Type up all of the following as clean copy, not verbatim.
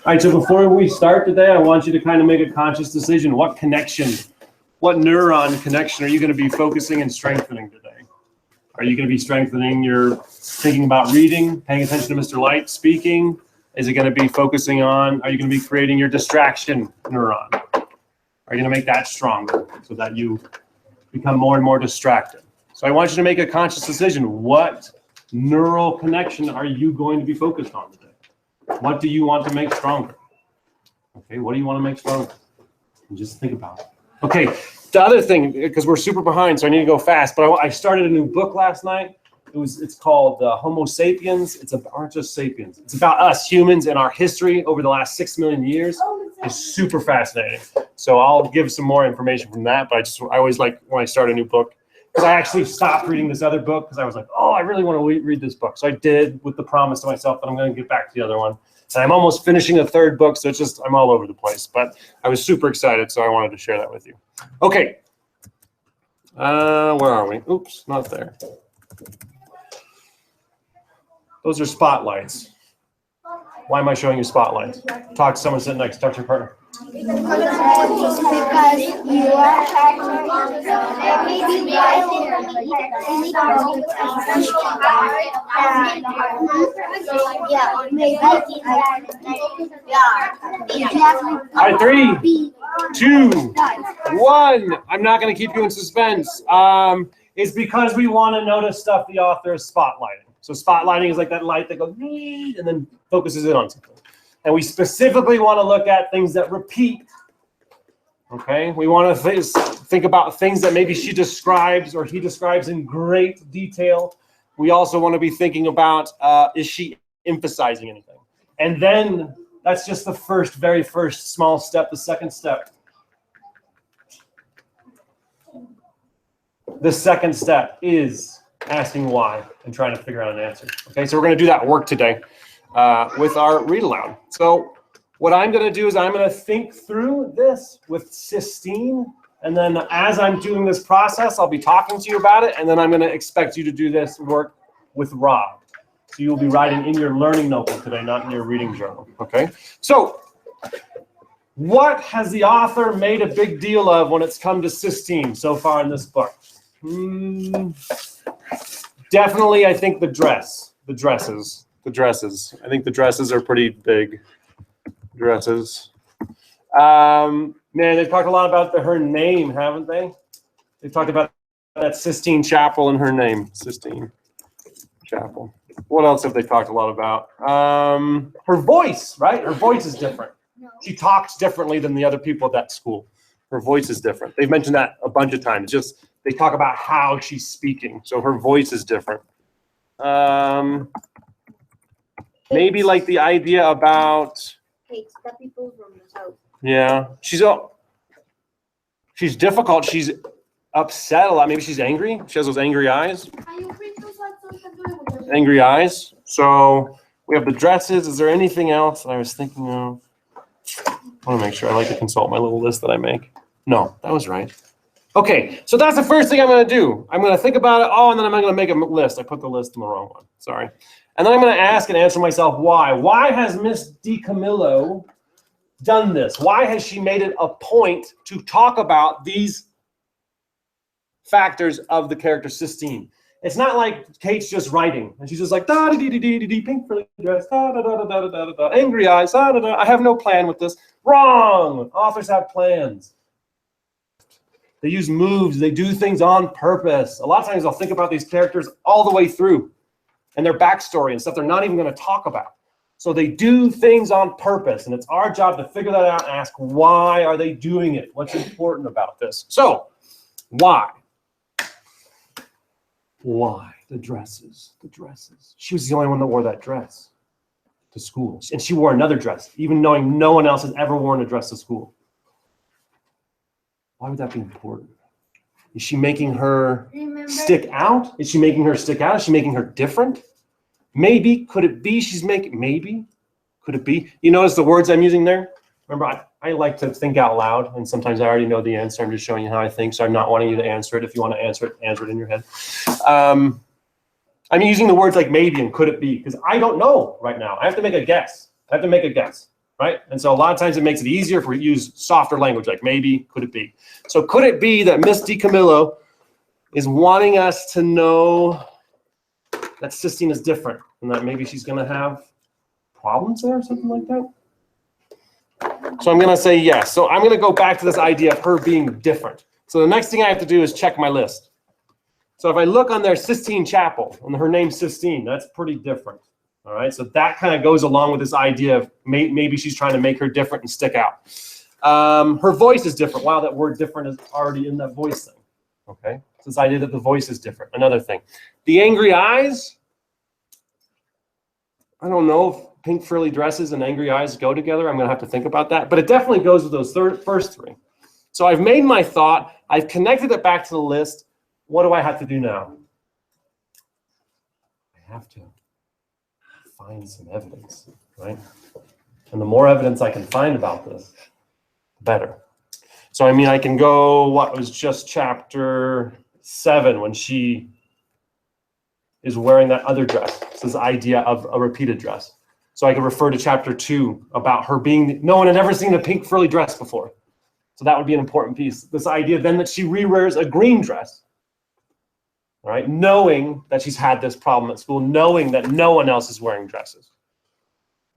All right, so before we start today, I want you to kind of make a conscious decision. What connection, what neuron connection are you going to be focusing and strengthening today? Are you going to be strengthening your thinking about reading, paying attention to Mr. Light, speaking? Is it going to be focusing on, are you going to be creating your distraction neuron? Are you going to make that stronger so that you become more and more distracted? So I want you to make a conscious decision. What neural connection are you going to be focused on today? What do you want to make stronger? Okay, what do you want to make stronger? And just think about it. Okay, the other thing, because we're super behind, so I need to go fast, but I started a new book last night. It's called Homo Sapiens. Aren't just sapiens. It's about us humans and our history over the last 6 million years. It's super fascinating. So I'll give some more information from that, but I always like when I start a new book, because I actually stopped reading this other book because I was like, oh, I really want to read this book. So I did, with the promise to myself that I'm going to get back to the other one. And I'm almost finishing a third book, so it's just, I'm all over the place. But I was super excited, so I wanted to share that with you. Okay. Where are we? Oops, not there. Those are spotlights. Why am I showing you spotlights? Talk to someone sitting next. Talk to your partner. Because you are All right, 3, 2, 1. I'm not going to keep you in suspense. It's because we want to notice stuff the author is spotlighting. So spotlighting is like that light that goes and then focuses in on something. And we specifically want to look at things that repeat. Okay, we want to think about things that maybe she describes or he describes in great detail. We also want to be thinking about, is she emphasizing anything? And then that's just the very first small step. The second step. The second step is asking why and trying to figure out an answer. Okay, so we're going to do that work today with our read aloud. So what I'm going to do is I'm going to think through this with Sistine, and then as I'm doing this process, I'll be talking to you about it, and then I'm going to expect you to do this work with Rob. So you'll be writing in your learning notebook today, not in your reading journal. Okay, so what has the author made a big deal of when it's come to Sistine so far in this book? Definitely, I think the dresses. I think the dresses are pretty big. Dresses. Man, they've talked a lot about her name, haven't they? They've talked about that Sistine Chapel and her name, Sistine Chapel. What else have they talked a lot about? Her voice, right? Her voice is different. She talks differently than the other people at that school. Her voice is different. They've mentioned that a bunch of times. Just they talk about how she's speaking, so her voice is different. Maybe like the idea about. Yeah, she's difficult. She's upset a lot. Maybe she's angry. She has those angry eyes. Angry eyes. So we have the dresses. Is there anything else that I was thinking of? I want to make sure. I like to consult my little list that I make. No, that was right. Okay, so that's the first thing I'm going to do. I'm going to think about it. Oh, and then I'm going to make a list. I put the list in the wrong one. Sorry. And then I'm going to ask and answer myself why. Why has Miss DiCamillo done this? Why has she made it a point to talk about these factors of the character Sistine? It's not like Kate's just writing and she's just like da da dee dee dee dee pink frilly dress da da da da da da da angry eyes da da da. I have no plan with this. Wrong. Authors have plans. They use moves. They do things on purpose. A lot of times I'll think about these characters all the way through and their backstory and stuff they're not even going to talk about. So they do things on purpose, and it's our job to figure that out and ask, why are they doing it? What's important about this? So, why? Why? The dresses. She was the only one that wore that dress to school. And she wore another dress, even knowing no one else has ever worn a dress to school. Why would that be important? Is she making her stick out? Is she making her stick out? Is she making her different? Maybe. Could it be she's making, maybe? Could it be? You notice the words I'm using there? Remember, I like to think out loud, and sometimes I already know the answer. I'm just showing you how I think, so I'm not wanting you to answer it. If you want to answer it in your head. I'm using the words like maybe and could it be, because I don't know right now. I have to make a guess. right? And so a lot of times it makes it easier if we use softer language, like maybe, could it be? So could it be that Miss DiCamillo is wanting us to know that cysteine is different and that maybe she's going to have problems there or something like that? So I'm going to say yes. So I'm going to go back to this idea of her being different. So the next thing I have to do is check my list. So if I look on their Sistine Chapel and her name's Sistine, that's pretty different. All right, so that kind of goes along with this idea of maybe she's trying to make her different and stick out. Her voice is different. Wow, that word different is already in that voice thing. Okay, so this idea that the voice is different. Another thing. The angry eyes. I don't know if pink frilly dresses and angry eyes go together. I'm going to have to think about that. But it definitely goes with those first three. So I've made my thought. I've connected it back to the list. What do I have to do now? I have to find some evidence, right? And the more evidence I can find about this, the better. So, I mean, I can go, what was just chapter 7 when she is wearing that other dress. So this idea of a repeated dress. So I can refer to chapter 2 about her being, no one had ever seen a pink frilly dress before. So that would be an important piece. This idea then that she re-wears a green dress. All right, knowing that she's had this problem at school, knowing that no one else is wearing dresses.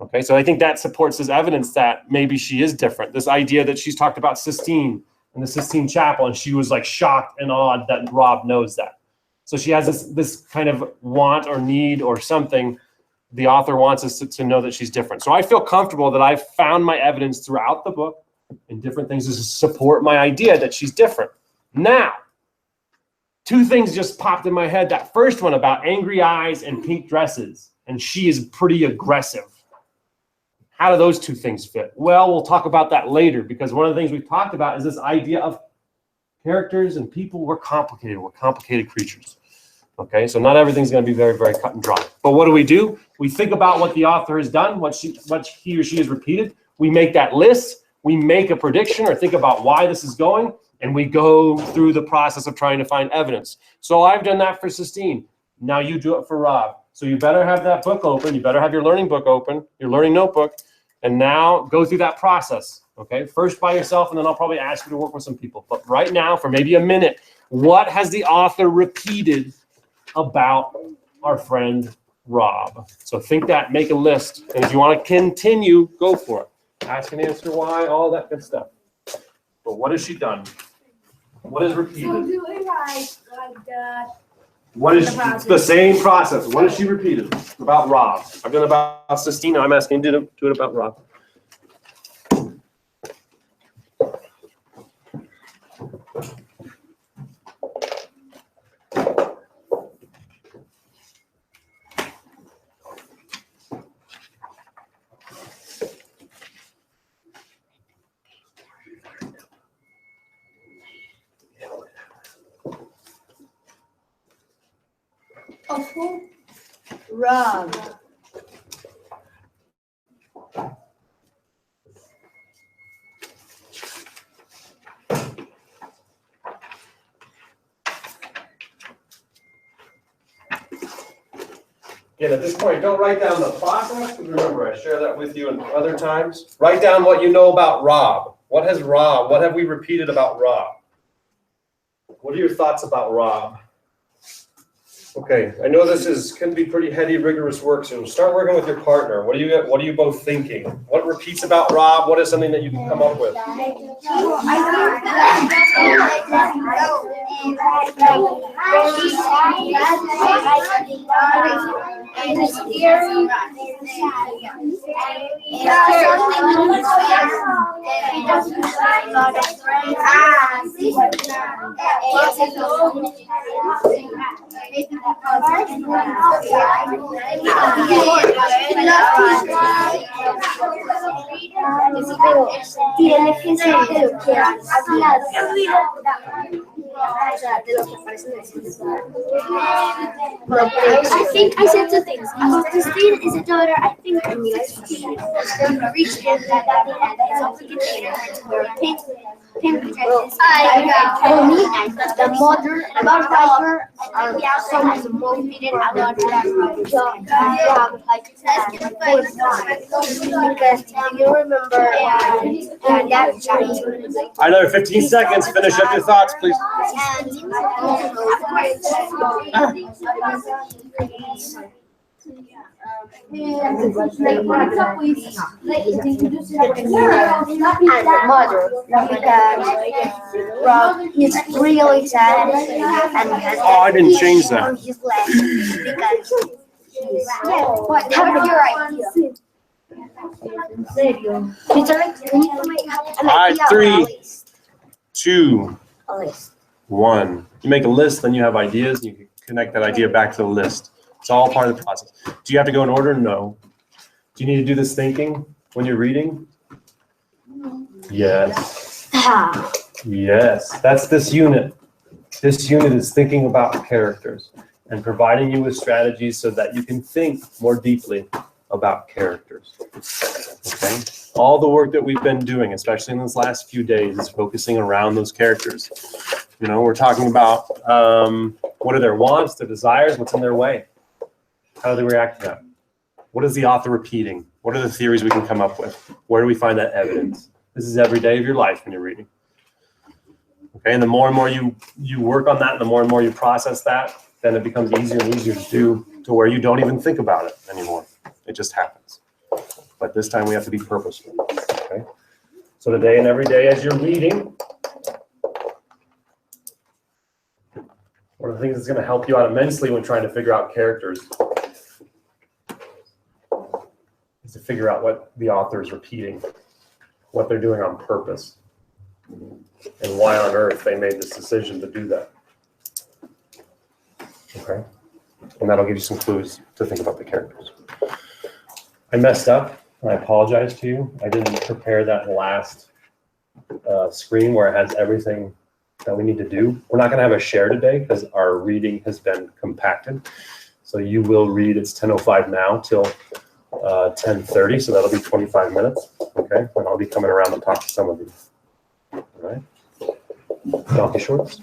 Okay, so I think that supports this evidence that maybe she is different. This idea that she's talked about Sistine and the Sistine Chapel, and she was like shocked and awed that Rob knows that. So she has this kind of want or need or something. The author wants us to know that she's different. So I feel comfortable that I've found my evidence throughout the book and different things to support my idea that she's different. Now, 2 things just popped in my head. That first one about angry eyes and pink dresses, and she is pretty aggressive. How do those 2 things fit? Well, we'll talk about that later, because one of the things we've talked about is this idea of characters and people. We're complicated creatures. Okay, so not everything's going to be very, very cut and dry. But what do? We think about what the author has done, what he or she has repeated. We make that list. We make a prediction or think about why this is going, and we go through the process of trying to find evidence. So I've done that for Sistine. Now you do it for Rob. So you better have that book open. You better have your learning book open, your learning notebook, and now go through that process. Okay, first by yourself, and then I'll probably ask you to work with some people. But right now, for maybe a minute, what has the author repeated about our friend Rob? So think that, make a list, and if you want to continue, go for it. Ask and answer why, all that good stuff. But what has she done? What is repeated? So do it like that. What is the same process? What has she repeated about Rob? I've done about Sistine. I'm asking you to do it about Rob. Of who? Rob. Again, at this point, don't write down the process, because remember, I share that with you in other times. Write down what you know about Rob. What have we repeated about Rob? What are your thoughts about Rob? Okay, I know this can be pretty heady, rigorous work, so start working with your partner. What are you both thinking? What repeats about Rob? What is something that you can come up with? I think I said 2 things. Sistine is a daughter. I think Sistine is going to reach in that it's a container. Pink The mother and the driver are so motivated about that job, because you remember that child. Another 15 seconds. Finish up your thoughts, please. And the mother, because Rob is really sad and has Oh, I didn't change that. on his leg because he's have your idea. Peter, can you make an All right, idea or 3, a list? 2, A list. 1. You make a list, then you have ideas, and you can connect that idea back to the list. It's all part of the process. Do you have to go in order? No. Do you need to do this thinking when you're reading? Yes. Yes. That's this unit. This unit is thinking about characters and providing you with strategies so that you can think more deeply about characters. Okay? All the work that we've been doing, especially in these last few days, is focusing around those characters. You know, we're talking about what are their wants, their desires, what's in their way. How do they react to that? What is the author repeating? What are the theories we can come up with? Where do we find that evidence? This is every day of your life when you're reading. Okay, and the more and more you work on that, and the more and more you process that, then it becomes easier and easier to do to where you don't even think about it anymore. It just happens. But this time we have to be purposeful. Okay? So today and every day as you're reading, one of the things that's going to help you out immensely when trying to figure out characters is to figure out what the author is repeating, what they're doing on purpose, and why on earth they made this decision to do that. Okay? And that'll give you some clues to think about the characters. I messed up, and I apologize to you. I didn't prepare that last screen where it has everything that we need to do. We're not going to have a share today because our reading has been compacted. So you will read, it's 10:05 now till 10:30, so that'll be 25 minutes. Okay, and I'll be coming around and talk to some of you. All right, donkey shorts.